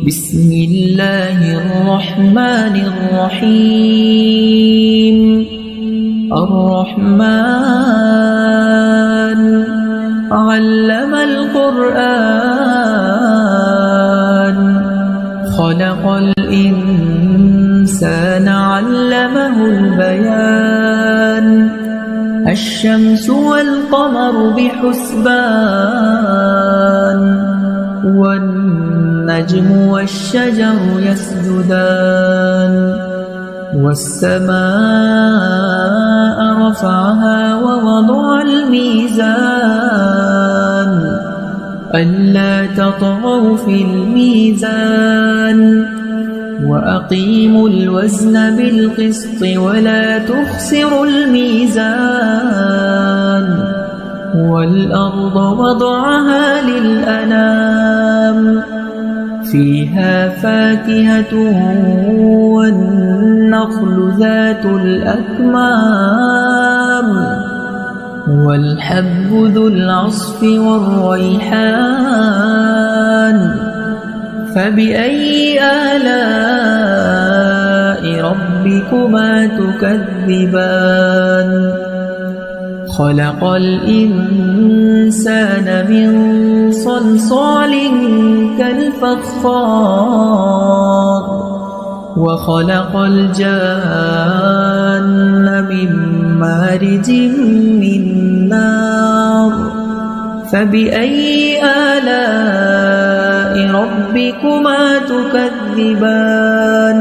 بسم الله الرحمن الرحيم. الرحمن علم القرآن، خلق الإنسان علمه البيان. الشمس والقمر بحسبان، والنجم والشجر يسجدان. والسماء رفعها ووضع الميزان، ألا تطغوا في الميزان. وأقيموا الوزن بالقسط ولا تخسروا الميزان. والأرض وضعها للأنام، فيها فاكهة والنخل ذات الأكمام، والحب ذو العصف والريحان. فبأي آلاء ربكما تكذبان؟ خلق الإنسان من صلصال كالفخار، وخلق الجان من مارج من نار. فبأي آلاء ربكما تكذبان؟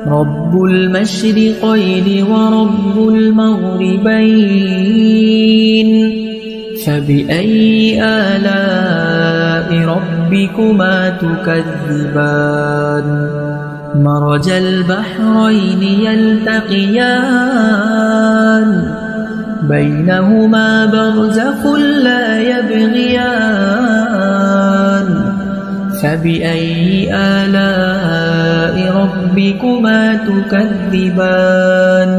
رب المشرقين ورب المغربين. فبأي آلاء ربكما تكذبان؟ مرج البحرين يلتقيان، بينهما برزخ لا يبغيان. فبأي آلاء ربكما تكذبان؟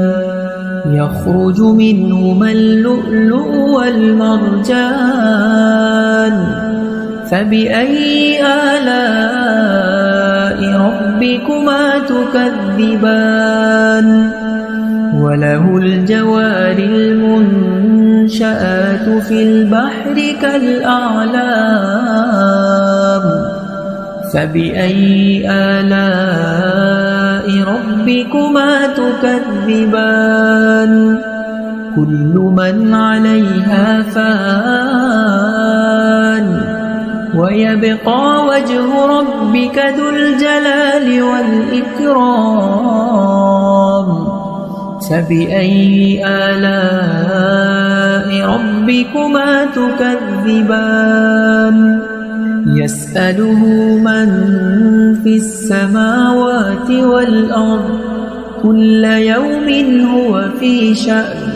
يخرج منهما اللؤلؤ والمرجان. فبأي آلاء ربكما تكذبان؟ وله الجوار المنشآت في البحر كالأعلام. فبأي آلاء ربكما تكذبان؟ كل من عليها فان، ويبقى وجه ربك ذو الجلال والإكرام. فبأي آلاء ربكما تكذبان؟ يسأله من في السماوات والأرض، كل يوم هو في شأن.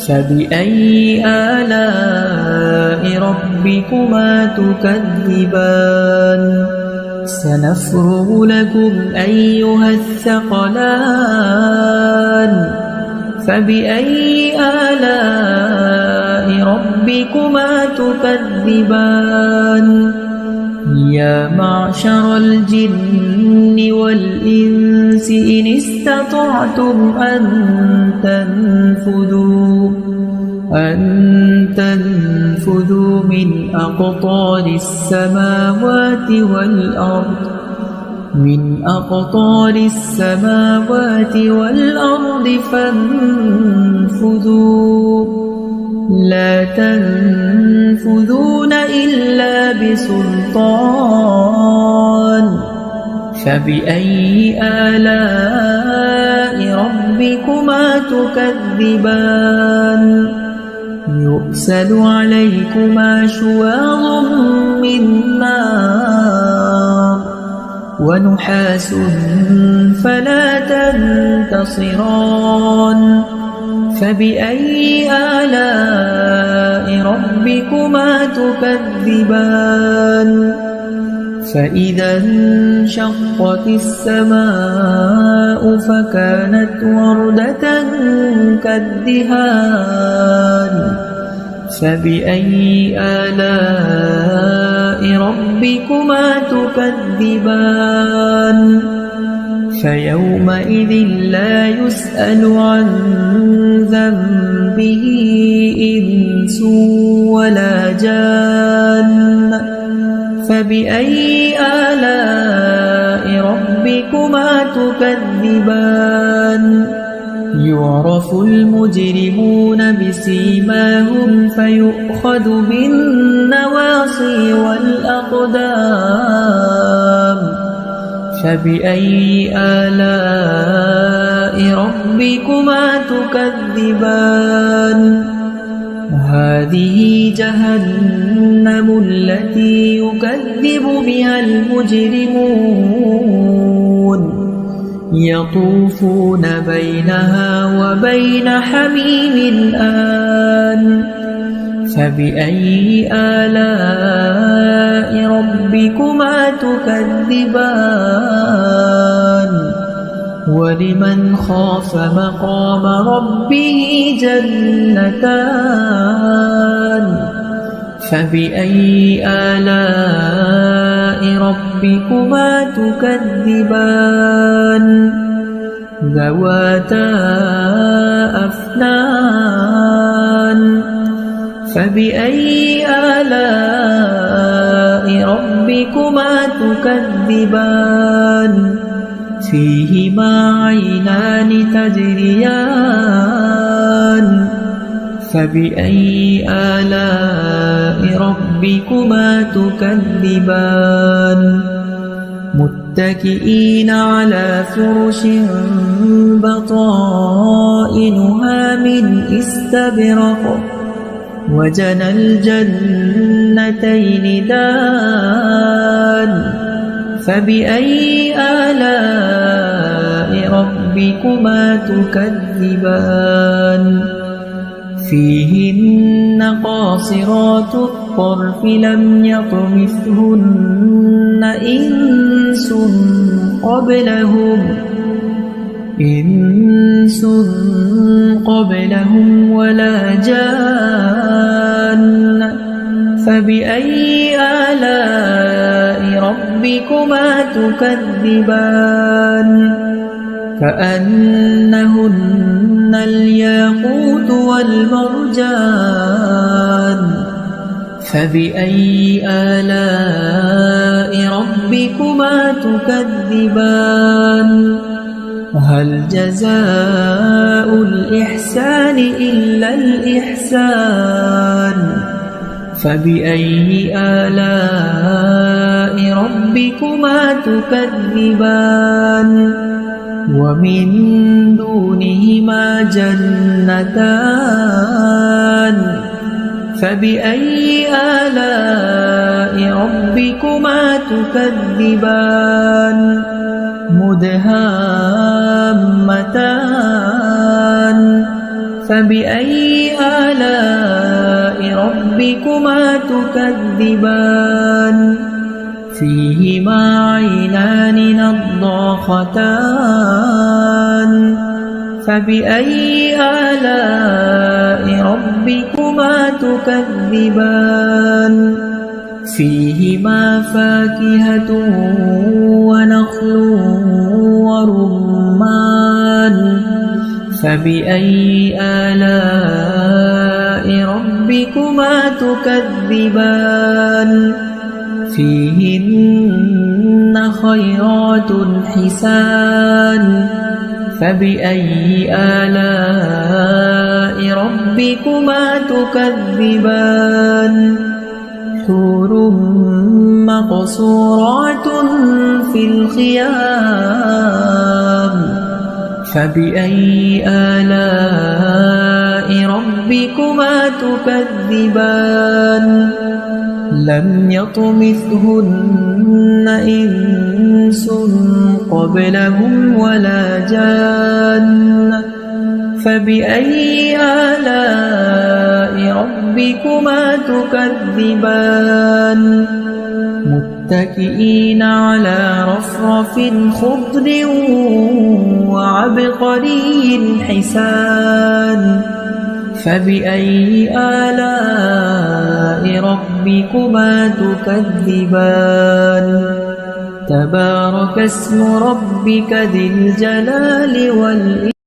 فبأي آلاء ربكما تكذبان؟ سنفرغ لكم أيها الثقلان. فبأي آلاء ربكما تكذبان؟ يا معشر الجن والإنس إن استطعتم أن تنفذوا من أقطار السماوات والأرض فانفذوا، لا تنفذون إلا بسلطان. فبأي آلاء ربكما تكذبان؟ يرسل عليكما شواظ من نار، ونحاس فلا تنتصران. فبأي آلاء ربكما تكذبان؟ فإذا انشقت السماء فكانت وردة كالدهان. فبأي آلاء ربكما تكذبان فيومئذ لا يسأل عن ذنبه إنس ولا جان فبأي آلاء ربكما تكذبان يعرف المجرمون بسيماهم فيؤخذ بالنواصي والأقدام فبأي آلاء ربكما تكذبان هذه جهنم التي يكذب بها المجرمون يطوفون بينها وبين حميم آن فبأي آلاء ربكما تكذبان ولمن خاف مقام ربه جنتان فبأي آلاء ربكما تكذبان ذواتا أفنان فبأي آلاء ربكما تكذبان فيهما عينان تجريان فبأي آلاء ربكما تكذبان متكئين على فرش بطائنها من استبرق وجنى الجنتين دان فبأي آلاء ربكما تكذبان فيهن قاصرات الطرف لم يطمثهن إنس قبلهم ولا جان فبأي آلاء ربكما تكذبان كأنهن الياقوت والمرجان فبأي آلاء ربكما تكذبان هل جزاء الإحسان إلا الإحسان فبأي آلاء ربكما تكذبان ومن دونهما جنتان فبأي آلاء ربكما تكذبان مدهامتان فبأي آلاء ربكما تكذبان فيهما عينان نضاختان فبأي آلاء ربكما تكذبان فيهما فاكهة ونخل ورمان فبأي آلاء ربكما تكذبان فيهن خيرات حسان فبأي آلاء ربكما تكذبان حور مقصورات في الخيام فبأي آلاء ربكما تكذبان لم يطمثهن إنس قبلهم ولا جان فبأي آلاء ربكما تكذبان متكئين على رفرف خضر وعبقري حسان فبأي آلاء ربكما تكذبان تبارك اسم ربك ذي الجلال والإكرام